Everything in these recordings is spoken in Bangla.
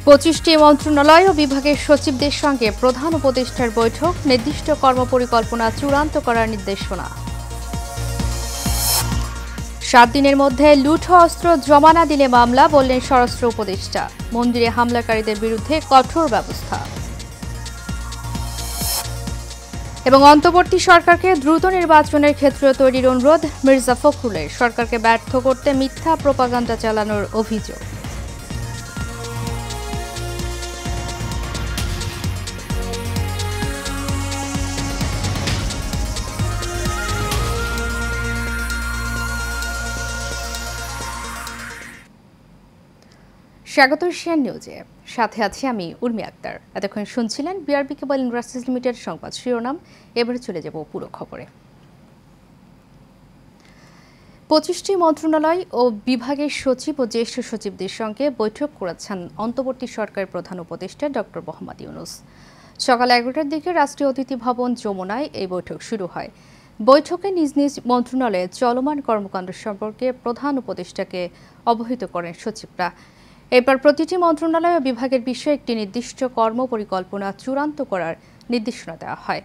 25টি মন্ত্রণালয় ও বিভাগের সচিবদের সঙ্গে প্রধান উপদেষ্টার বৈঠক, নির্দিষ্ট কর্মপরিকল্পনা চূড়ান্ত করার নির্দেশনা। 7 দিনের মধ্যে লুট অস্ত্র জমা না দিলে মামলা, বললেন স্বরাষ্ট্র উপদেষ্টা। মন্দিরে হামলাকারীদের বিরুদ্ধে কঠোর ব্যবস্থা। এবং অন্তর্বর্তী সরকারকে দ্রুত নির্বাচনের ক্ষেত্র তৈরির অনুরোধ মির্জা ফখরুলের। সরকারকে ব্যর্থ করতে মিথ্যা প্রোপাগান্ডা চালানোর অভিযোগ। স্বাগত এশিয়ান নিউজে, সাথে আছি আমি উর্মি আক্তার। এতক্ষণ শুনছিলেন বিআরবি কেবল ইন্ডাস্ট্রিজ লিমিটেড সংবাদ শিরোনাম। এবারে চলে যাব পুরো খবরে। 25টি মন্ত্রণালয় ও বিভাগের সচিব ও জ্যেষ্ঠ সচিবদের সঙ্গে বৈঠক করেছেন অন্তর্বর্তী সরকারের প্রধান উপদেষ্টা ডক্টর মোহাম্মদ ইউনূস। সকাল 11টার দিকে রাষ্ট্রীয় অতিথি ভবন যমুনায় এই বৈঠক শুরু হয়। বৈঠকে নিজ নিজ মন্ত্রণালয়ে চলমান কর্মকাণ্ড সম্পর্কে প্রধান উপদেষ্টাকে অবহিত করেন সচিবরা। এরপর প্রতিটি মন্ত্রণালয় ও বিভাগের বিষয়ে একটি নির্দিষ্ট কর্মপরিকল্পনা চূড়ান্ত করার নির্দেশনা দেওয়া হয়।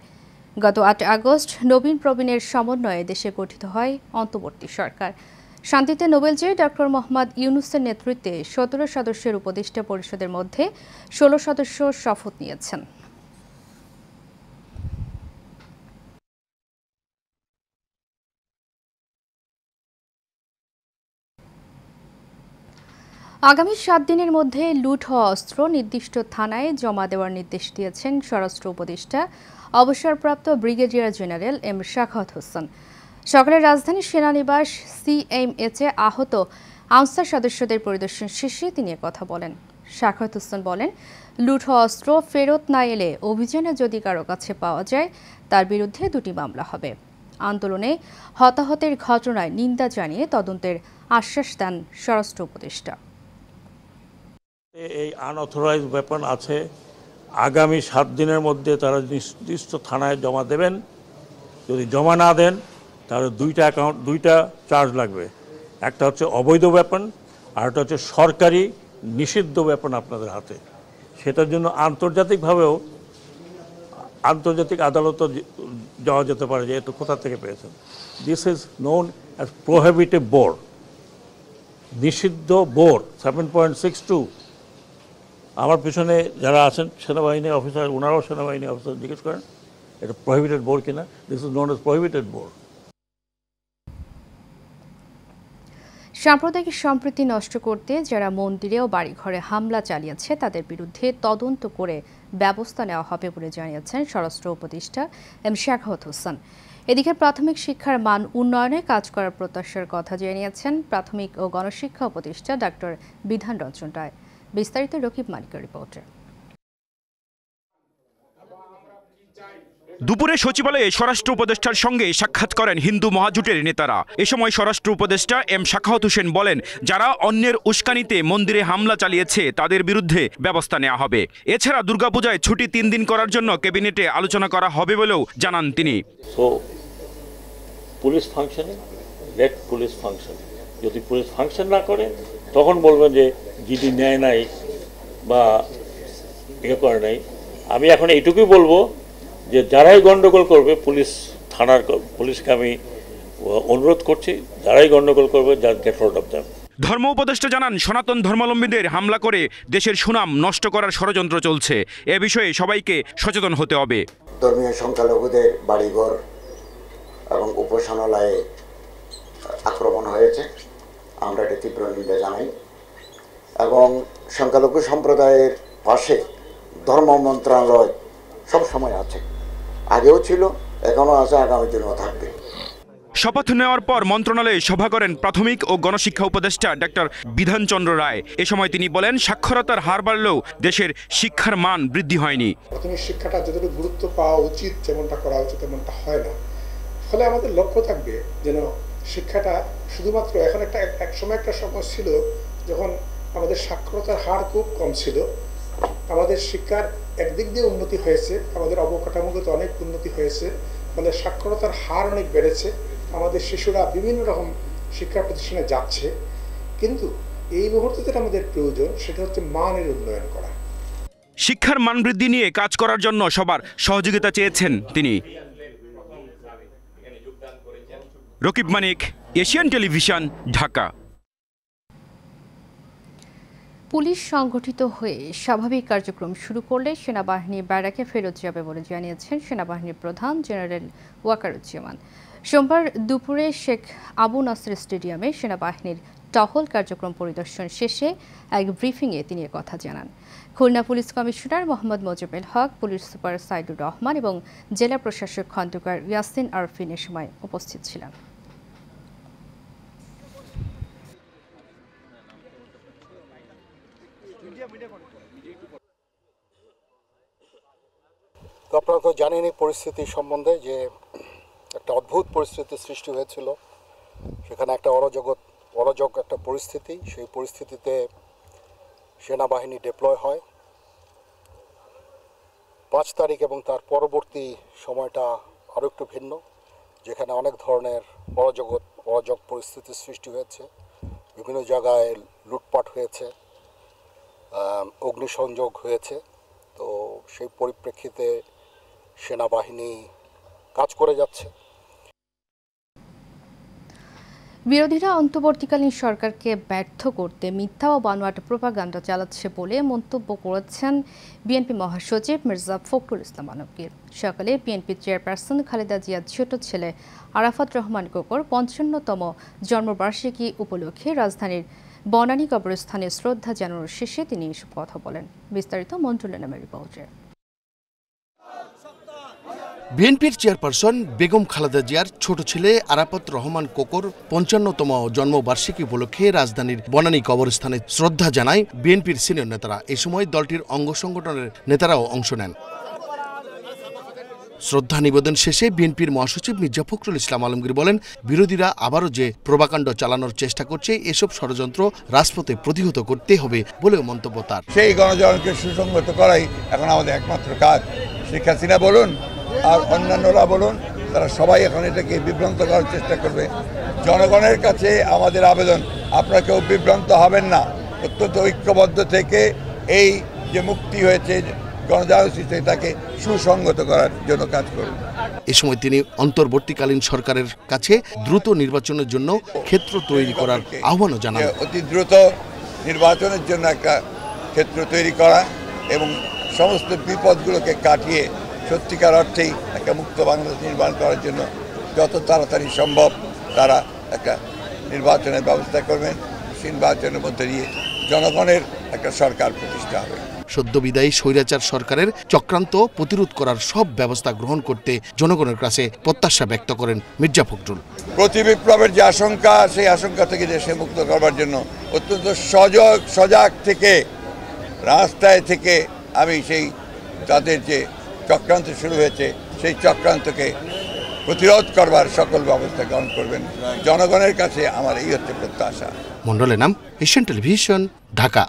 গত 8 আগস্ট নবীন প্রবীণের সমন্বয়ে দেশে গঠিত হয় অন্তর্বর্তী সরকার। শান্তিতে নোবেলজয়ী ডক্টর মোহাম্মদ ইউনূসের নেতৃত্বে 17 সদস্যের উপদেষ্টা পরিষদের মধ্যে 16 সদস্য শপথ নিয়েছেন। আগামী 7 দিনের মধ্যে লুট হওয়া অস্ত্র নির্দিষ্ট থানায় জমা দেওয়ার নির্দেশ দিয়েছেন স্বরাষ্ট্র উপদেষ্টা অবসরপ্রাপ্ত brigadier general M Sakhawat Hossain. সকালে রাজধানীর সেনানিবাস সিএমএইচে আহত আনসার সদস্যদের পরিদর্শন শেষে তিনি কথা বলেন। শাখাওয়াত হোসেন বলেন, লুট হওয়া অস্ত্র ফেরত না এলে অভিযানে যদি কারো কাছে পাওয়া যায় তার বিরুদ্ধে 2টি মামলা হবে। আন্দোলনে হতাহতের ঘটনায় নিন্দা জানিয়ে তদন্তের আশ্বাস দেন স্বরাষ্ট্র উপদেষ্টা। এই আনঅথরাইজড ওয়েপন আছে, আগামী 7 দিনের মধ্যে তারা নির্দিষ্ট থানায় জমা দেবেন। যদি জমা না দেন তাহলে দুইটা চার্জ লাগবে। একটা হচ্ছে অবৈধ ওয়েপন, আর একটা হচ্ছে সরকারি নিষিদ্ধ ওয়েপন আপনাদের হাতে। সেটার জন্য আন্তর্জাতিক আদালতও যাওয়া যেতে পারে যে এত কোথা থেকে পেয়েছেন। This is known as prohibited bore, নিষিদ্ধ বোর 7.62। আমার পিছনে যারা আছেন সেনাবাহিনী অফিসার, ওনারাও সেনাবাহিনী অফিসার, জিজ্ঞেস করেন এটা প্রহিবিটেড বোর কিনা। This is known as prohibited bore. সাম্প্রদায়িক সম্প্রীতি নষ্ট করতে যারা মন্দিরে ও বাড়িঘরে হামলা চালিয়েছে তাদের বিরুদ্ধে তদন্ত করে ব্যবস্থা নেওয়া হবে বলে জানিয়েছেন স্বরাষ্ট্র উপদেষ্টা এম শাখাওয়াত হোসেন। এদিকে প্রাথমিক শিক্ষার মান উন্নয়নে কাজ করার প্রত্যাশার কথা জানিয়েছেন প্রাথমিক ও গণশিক্ষা উপদেষ্টা ডাক্তার বিধান রঞ্জন রায়। বিস্তারিত রকিব মালিকের রিপোর্টে। দুপুরে সচিবালয়ে স্বরাষ্ট্র উপদেষ্টার সঙ্গে সাক্ষাৎ করেন হিন্দু মহাজোটের নেতারা। এ সময় স্বরাষ্ট্র উপদেষ্টা এম শাখাওয়াত হোসেন বলেন, যারা অন্যের উস্কানিতে মন্দিরে হামলা চালিয়েছে তাদের বিরুদ্ধে ব্যবস্থা নেওয়া হবে। এছাড়া দুর্গাপূজায় ছুটি 3 দিন করার জন্য ক্যাবিনেটে আলোচনা করা হবে বলেও জানান তিনি। পুলিশ ফাংশনে লেট পুলিশ ফাংশন। যদি পুলিশ ফাংশন না করে তখন বলবেন যে জিডি নেয় নাই বা করে নাই। আমি এখন এইটুকুই বলবো যে যারাই গন্ডগোল করবে, পুলিশকে আমি অনুরোধ করছি, যারাই গন্ডগোল করবে গেট রোড অফ দেম। ধর্ম উপদেষ্টা জানান, সনাতন ধর্মাবলম্বীদের হামলা করে দেশের সুনাম নষ্ট করার ষড়যন্ত্র চলছে। এ বিষয়ে সবাইকে সচেতন হতে হবে। ধর্মীয় সংখ্যালঘুদের বাড়িঘর এবং উপাসনালয়ে আক্রমণ হয়েছে, আমরা এটি তীব্র নিন্দা জানাই এবং সংখ্যালঘু সম্প্রদায়ের পাশে ধর্ম মন্ত্রণালয় সব সময় আছে, আগেও ছিল, এখনো আছে, আগামী দিনেও থাকবে। শপথ নেওয়ার পর মন্ত্রণালয়ে সভা করেন প্রাথমিক ও গণশিক্ষা উপদেষ্টা ডাক্তার বিধান চন্দ্র রায়। এ সময় তিনি বলেন, সাক্ষরতার হার বাড়লেও দেশের শিক্ষার মান বৃদ্ধি হয়নি। প্রাথমিক শিক্ষাটা যতটুকু গুরুত্ব পাওয়া উচিত, যেমনটা করা উচিত তেমনটা হয় না। ফলে আমাদের লক্ষ্য থাকবে যেন শিক্ষাটা শুধুমাত্র এখন এক সময় ছিল যখন আমাদের সাক্ষরতার হার খুব কম ছিল। আমাদের শিক্ষার একদিক দিয়ে উন্নতি হয়েছে, আমাদের অবকাঠামোগত অনেক উন্নতি হয়েছে, ফলে সাক্ষরতার হার অনেক বেড়েছে। আমাদের শিশুরা বিভিন্ন রকম শিক্ষা প্রতিষ্ঠানে যাচ্ছে, কিন্তু এই মুহূর্তে যেটা আমাদের প্রয়োজন সেটা হচ্ছে মানের উন্নয়ন করা। শিক্ষার মান বৃদ্ধি নিয়ে কাজ করার জন্য সবার সহযোগিতা চেয়েছেন তিনি। রকিব মানিক, এশিয়ান টেলিভিশন, ঢাকা। পুলিশ সংগঠিত হয়ে স্বাভাবিক কার্যক্রম শুরু করলে সেনাবাহিনী ব্যারাকে ফেরত যাবে বলে জানিয়েছেন সেনাবাহিনীর প্রধান জেনারেল ওয়াকারুজ্জামান। সোমবার দুপুরে শেখ আবু নাসের স্টেডিয়ামে সেনাবাহিনীর টহল কার্যক্রম পরিদর্শন শেষে এক ব্রিফিংয়ে তিনি কথা জানান। Khulna police commissioner Mohammad Mozammel Haque, police super Saidur Rahman এবং জেলা প্রশাসক খন্দকার ইয়াসিন আরফিন এ সময় উপস্থিত ছিলেন। তো আপনারা তো জানেনই পরিস্থিতি সম্বন্ধে যে একটা অদ্ভুত পরিস্থিতি সৃষ্টি হয়েছিল। সেখানে একটা অরাজক একটা পরিস্থিতি, সেই পরিস্থিতিতে সেনাবাহিনী ডিপ্লয় হয়। 5 তারিখ এবং তার পরবর্তী সময়টা আরও একটু ভিন্ন, যেখানে অনেক ধরনের অরাজক পরিস্থিতির সৃষ্টি হয়েছে। বিভিন্ন জায়গায় লুটপাট হয়েছে, অগ্নিসংযোগ হয়েছে। তো সেই পরিপ্রেক্ষিতে সেনাবাহিনী কাজ করে যাচ্ছে। বিরোধীরা অন্তর্বর্তীকালীন সরকারকে ব্যর্থ করতে মিথ্যা ও বানোয়াট প্রোপাগান্ডা চালাচ্ছে বলে মন্তব্য করেছেন বিএনপি মহাসচিব মির্জা ফখরুল ইসলাম আলমগীর। সকালে বিএনপি চেয়ারপারসন খালেদা জিয়ার ছোট ছেলে আরাফাত রহমান কোকর ৫৫তম জন্মবার্ষিকী উপলক্ষে রাজধানীর বনানী কবরস্থানে শ্রদ্ধা জানানোর শেষে তিনি এসব কথা বলেন। বিস্তারিত মন্টুলের নামের রিপোর্টে। বিএনপির চেয়ারপারসন বেগম খালেদা জিয়ার ছোট ছেলে আরাফাত রহমান কোকর ৫৫তম জন্মবার্ষিকী উপলক্ষে রাজধানীর বনানী কবরস্থানে শ্রদ্ধা জানায় বিএনপির সিনিয়র নেতারা। এ সময় দলটির অঙ্গ সংগঠনের নেতারাও অংশ নেন। শ্রদ্ধা নিবেদন শেষে বিএনপির মহাসচিব মির্জা ফখরুল ইসলাম আলমগীর বলেন, বিরোধীরা আবারও যে প্রোপাগান্ড চালানোর চেষ্টা করছে, এসব ষড়যন্ত্র রাজপথে প্রতিহত করতে হবে বলেও মন্তব্য তার। সেই গণজাগরণকে সুসংগত করাই এখন আমাদের একমাত্র কাজ। শেখ হাসিনা বলুন আর অন্যান্যরা বলুন, তারা সবাই এখন এটাকে বিভ্রান্ত করার চেষ্টা করবে। জনগণের কাছে আমাদের আবেদন, আপনারা কেউ বিভ্রান্ত হবেন না, অত্যন্ত ঐক্যবদ্ধ থেকে এই যে মুক্তি হয়েছে গণজাগরণ তাকে সুসংগত করার জন্য কাজ করুন। এ সময় তিনি অন্তর্বর্তীকালীন সরকারের কাছে দ্রুত নির্বাচনের জন্য ক্ষেত্র তৈরি করার আহ্বানও জানান। অতি দ্রুত নির্বাচনের জন্য একটা ক্ষেত্র তৈরি করা এবং সমস্ত বিপদগুলোকে কাটিয়ে সত্যিকার অর্থেই একটা মুক্ত বাংলাদেশ নির্মাণ করার জন্য যত তাড়াতাড়ি সম্ভব তারা একটা নির্বাচনের ব্যবস্থা করবেন। নির্বাচনের মধ্যে দিয়ে জনগণের একটা সরকার প্রতিষ্ঠা হবে। সদ্য বিদায়ী স্বৈরাচার সরকারের চক্রান্ত প্রতিরোধ করার সব ব্যবস্থা গ্রহণ করতে জনগণের কাছে প্রত্যাশা ব্যক্ত করেন মির্জা ফখরুল। প্রতি বিপ্লবের যে আশঙ্কা, সেই আশঙ্কা থেকে দেশে মুক্ত করবার জন্য অত্যন্ত সজাগ থেকে রাস্তায় থেকে আমি সেই তাদের যে চক্রান্ত শুরু হয়েছে সেই চক্রান্তকে প্রতিরোধ করবার সকল ব্যবস্থা গ্রহণ করবেন। জনগণের কাছে আমার এই হচ্ছে প্রত্যাশা। মন্ডলের নাম, এশিয়ান টেলিভিশন, ঢাকা।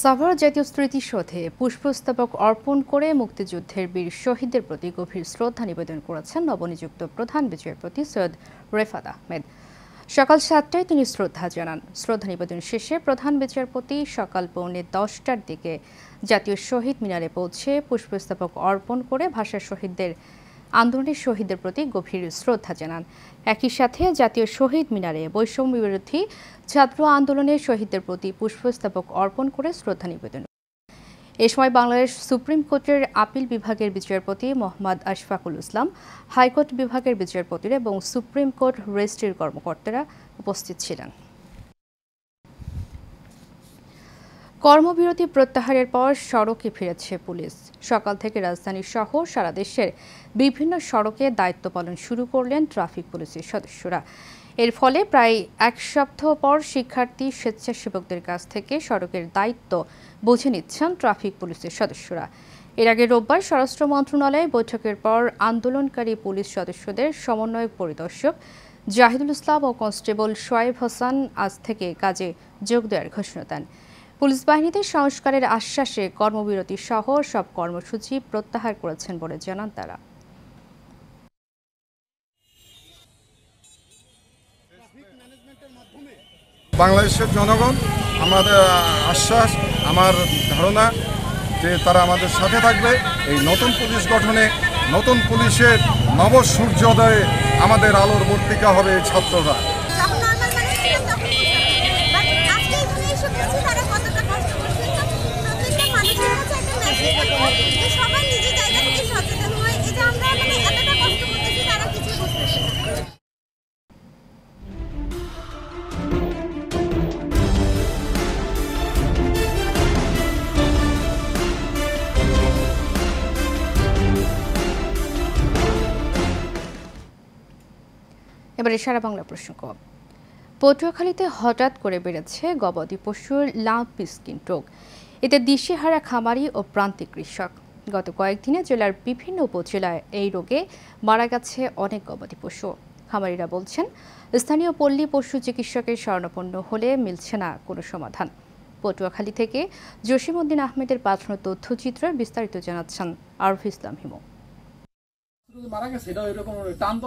সাভার জাতীয় স্মৃতিসৌধে পুষ্পস্তবক অর্পণ করে মুক্তিযুদ্ধের বীর শহীদদের প্রতি গভীর শ্রদ্ধা নিবেদন করেছেন নবনিযুক্ত প্রধান বিচারপতি সৈয়দ রেফাত আহমেদ। সকাল 7টায় তিনি শ্রদ্ধা জানান। শ্রদ্ধা নিবেদন শেষে প্রধান বিচারপতি সকাল 9:45টার দিকে জাতীয় শহীদ মিনারে পৌঁছে পুষ্পস্তবক অর্পণ করে ভাষা শহীদদের আন্দোলনের শহীদদের প্রতি গভীর শ্রদ্ধা জানান। একই সাথে জাতীয় শহীদ মিনারে বৈষম্য বিরোধী ছাত্র আন্দোলনের শহীদদের প্রতি পুষ্পস্তবক অর্পণ করে শ্রদ্ধা নিবেদন। এ সময় বাংলাদেশ সুপ্রিম কোর্টের আপিল বিভাগের বিচারপতি মোহাম্মদ আশফাকুল ইসলাম, হাইকোর্ট বিভাগের বিচারপতিরা এবং সুপ্রিম কোর্ট রেজিস্ট্রির কর্মকর্তারা উপস্থিত ছিলেন। কর্মবিরতি প্রত্যাহারের পর সড়কে ফিরেছে পুলিশ। সকাল থেকে রাজধানী সহ সারা দেশের বিভিন্ন সড়কে দায়িত্ব পালন শুরু করলেন ট্রাফিক পুলিশের সদস্যরা। এর ফলে প্রায় 1 সপ্তাহ পর শিক্ষার্থী স্বেচ্ছাসেবকদের কাছ থেকে সড়কের দায়িত্ব বুঝে নিচ্ছেন ট্রাফিক পুলিশের সদস্যরা। এর আগে রোববার স্বরাষ্ট্র মন্ত্রণালয়ে বৈঠকের পর আন্দোলনকারী পুলিশ সদস্যদের সমন্বয়ক পরিদর্শক জাহিদুল ইসলাম ও কনস্টেবল শোয়েব হোসেন আজ থেকে কাজে যোগ দেওয়ার ঘোষণা দেন। পুলিশ বাহিনীতে সংস্কারের আশ্বাসে কর্মবিরতি সহ সব কর্মসূচি প্রত্যাহার করেছেন বলে জানান তারা। বাংলাদেশের জনগণ আমাদের আশ্বাস, আমার ধারণা যে তারা আমাদের সাথে থাকবে। এই নতুন পুলিশ গঠনে, নতুন পুলিশের নব সূর্যোদয়ে আমাদের আলোর বর্তিকা হবে এই ছাত্ররা। এবারে সারা বাংলা প্রসঙ্গ। পটুয়াখালীতে হঠাৎ করে বেড়েছে গবাদি পশুর লাম্পি স্কিন রোগ। এতে দিশেহারা খামারি ও প্রান্তিক কৃষক। গত কয়েকদিনে জেলার বিভিন্ন উপজেলায় এই রোগে মারা গেছে অনেক গবাদি পশু। খামারিরা বলছেন, স্থানীয় পল্লী পশু চিকিৎসকের শরণাপন্ন হলে মিলছে না কোনো সমাধান। পটুয়াখালী থেকে জসিমউদ্দিন আহমেদের পাঠানো তথ্যচিত্রে বিস্তারিত জানাচ্ছেন আরফ ইসলাম হিমু।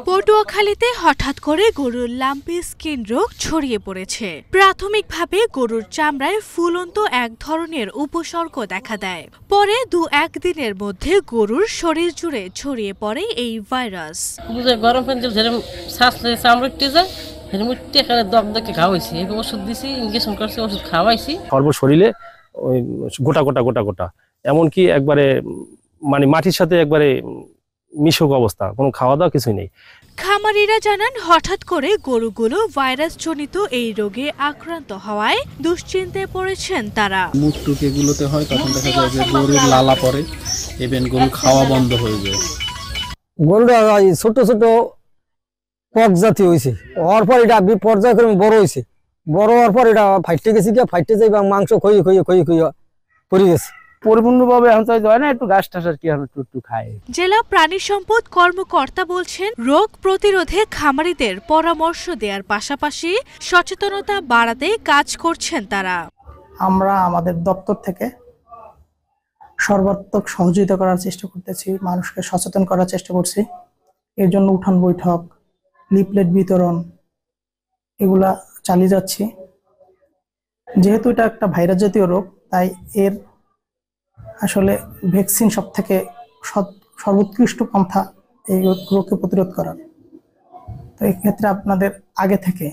পটুয়াখালীতে হঠাৎ করে গরুর লাম্পি স্কিন রোগ ছড়িয়ে পড়েছে। প্রাথমিকভাবে গরুর চামড়ায় ফুলন্ত এক ধরনের উপসর্গ দেখা দেয়। পরে 2-1 দিনের মধ্যে গরুর শরীর জুড়ে ছড়িয়ে পড়ে এই ভাইরাস। গরম পানি চামড়া যায়, খাওয়াইছি, ওষুধ দিছি, ইনজেকশন করছি, ওষুধ খাওয়াইছি। সর্বশরীরে গোটা গোটা গোটা গোটা, এমনকি একবারে মানে মাটির সাথে একবারে মিশক অবস্থা, কোনো খাওয়া দাওয়া কিছুই নেই। খামারিরা জানান, হঠাৎ করে গরুগুলো ভাইরাস জনিত এই রোগে আক্রান্ত হওয়ায় দুশ্চিন্তায় পড়েছেন তারা। মুখ টুক এগুলোতে হয়, তখন দেখা যায় যে গরুর লালা পড়ে, ইভেন গরু খাওয়া বন্ধ হয়ে যায়। গরুটা ছোট ছোট পক জাতীয় হয়েছে, হওয়ার পর এটা পর্যায়ক্রমে বড় হয়েছে। বড় হওয়ার পর এটা ফাইটে গেছে, গিয়ে ফাইটে যাই বা মাংস খইয়ে খইয়ে খইয়ে খইয়ে পড়ে গেছে। পরিপূর্ণভাবে এখন চাইতে হয় না, একটু ঘাস টাস আর কি একটু খায়। জেলা প্রাণী সম্পদ কর্মকর্তা বলছেন, রোগ প্রতিরোধে খামারিদের পরামর্শ দেওয়ার পাশাপাশি সচেতনতা বাড়াতে কাজ করছেন তারা। আমরা আমাদের দপ্তর থেকে সর্বাত্মক সহযোগিতা করার চেষ্টা করতেছি, মানুষকে সচেতন করার চেষ্টা করছি। এর জন্য উঠান বৈঠক, লিফলেট বিতরণ এগুলা চালিয়ে যাচ্ছি। যেহেতু এটা একটা ভাইরাস জাতীয় রোগ, তাই এর আসলে ভ্যাকসিন সব থেকে সর্বোৎকৃষ্ট পন্থা এই রোগকে প্রতিরোধ করার। তো এই ক্ষেত্রে আপনাদের আগে থেকে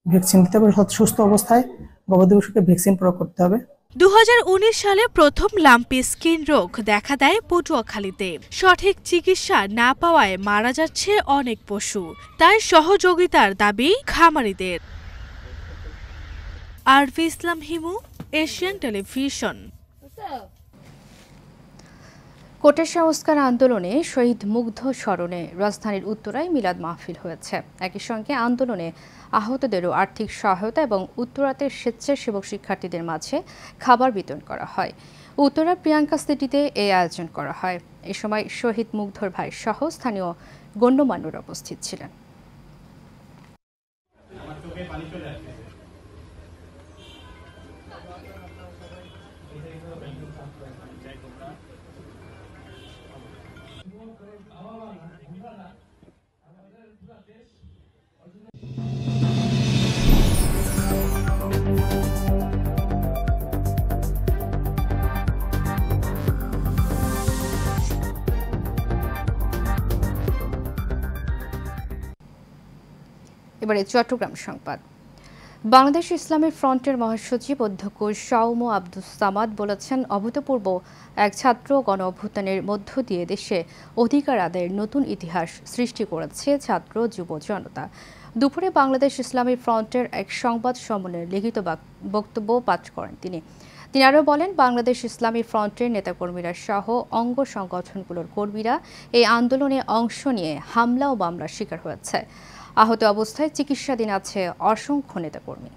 ভ্যাকসিন দিতে হবে। সুস্থ অবস্থায় গবাদি পশুকে ভ্যাকসিন প্রয়োগ করতে হবে। 2019 সালে প্রথম লাম্পি স্কিন রোগ দেখা দেয় পটুয়াখালীতে। সঠিক চিকিৎসা না পাওয়ায় মারা যাচ্ছে অনেক পশু। তাই সহযোগিতার দাবি খামারিদের। আরফ ইসলাম হিমু, এশিয়ান টেলিভিশন। কোটা সংস্কার আন্দোলনে শহীদ মুগ্ধ স্মরণে রাজধানীর উত্তরায় মিলাদ মাহফিল হয়েছে। একই সঙ্গে আন্দোলনে আহতদেরও আর্থিক সহায়তা এবং উত্তরাতে স্বেচ্ছাসেবক শিক্ষার্থীদের মাঝে খাবার বিতরণ করা হয়। উত্তরা প্রিয়াঙ্কা সিটিতে এই আয়োজন করা হয়। এ সময় শহীদ মুগ্ধর ভাই সহ স্থানীয় গণ্যমান্যরা উপস্থিত ছিলেন। এবারে চট্টগ্রাম সংবাদ। বাংলাদেশ ইসলামী ফ্রন্টের মহাসচিব অধ্যক্ষ শাওম আব্দুস সামাদ বলেছেন, অভূতপূর্ব এক ছাত্র গণ অভ্যুত্থানের মধ্য দিয়ে দেশে অধিকার আদায়ের নতুন ইতিহাস সৃষ্টি করেছে ছাত্র যুব জনতা। দুপুরে বাংলাদেশ ইসলামী ফ্রন্টের এক সংবাদ সম্মেলনে লিখিত বক্তব্য পাঠ করেন তিনি আরও বলেন, বাংলাদেশ ইসলামী ফ্রন্টের নেতাকর্মীরা সহ অঙ্গ সংগঠনগুলোর কর্মীরা এই আন্দোলনে অংশ নিয়ে হামলা ও মামলার শিকার হয়েছে। আহত অবস্থায় চিকিৎসাধীন আছে অসংখ্য নেতাকর্মী।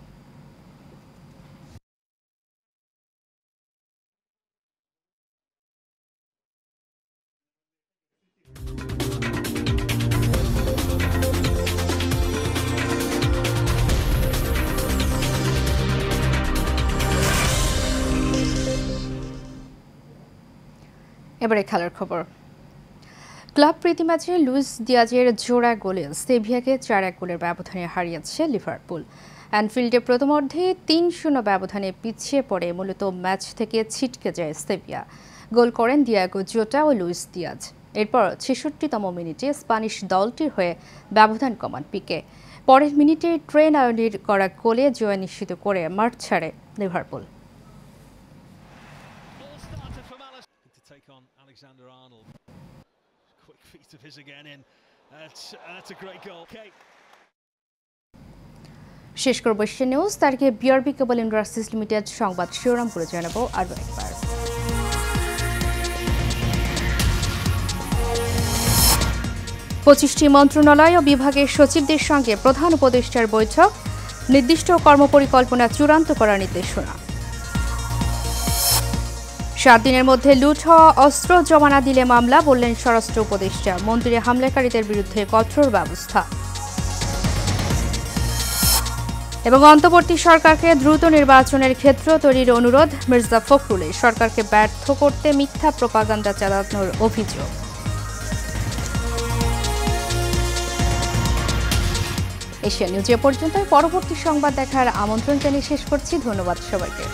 এবারে খেলার খবর। ক্লাব প্রীতি ম্যাচে লুইস দিয়াজের জোড়া গোলে সেভিয়াকে 4-1 গোলের ব্যবধানে হারিয়েছে লিভারপুল। অ্যানফিল্ডে প্রথমার্ধে ৩-০ ব্যবধানে পিছিয়ে পড়ে মূলত ম্যাচ থেকে ছিটকে যায় সেভিয়া। গোল করেন দিয়াগো জোটা ও লুইস দিয়াজ। এরপর ৬৬তম মিনিটে স্প্যানিশ দলটির হয়ে ব্যবধান কমান পিকে। পরের মিনিটে ট্রেন আয়োনির করা গোলে জয় নিশ্চিত করে মাঠ ছাড়ে লিভারপুল। শেষ করব এশিয়া নিউজ। তার আগে বিআরবি কেবল ইন্ডাস্ট্রিজ লিমিটেড সংবাদ শিরোনামগুলো জানাবো আরও একবার। 25টি মন্ত্রণালয় ও বিভাগের সচিবদের সঙ্গে প্রধান উপদেষ্টার বৈঠক, নির্দিষ্ট কর্মপরিকল্পনা চূড়ান্ত করার নির্দেশনা। 7 দিনের মধ্যে লুট হওয়া অস্ত্র জমা না দিলে মামলা, বললেন স্বরাষ্ট্র উপদেষ্টা। মন্দিরে হামলাকারীদের বিরুদ্ধে কঠোর ব্যবস্থা। এবং অন্তর্বর্তী সরকারকে দ্রুত নির্বাচনের ক্ষেত্র তৈরির অনুরোধ মির্জা ফখরুলের। সরকারকে ব্যর্থ করতে মিথ্যা প্রপাগান্ডা চালানোর অভিযোগ। এশিয়া নিউজ এ পর্যন্ত। পরবর্তী সংবাদ দেখার আমন্ত্রণ জানিয়ে শেষ করছি। ধন্যবাদ সবাইকে।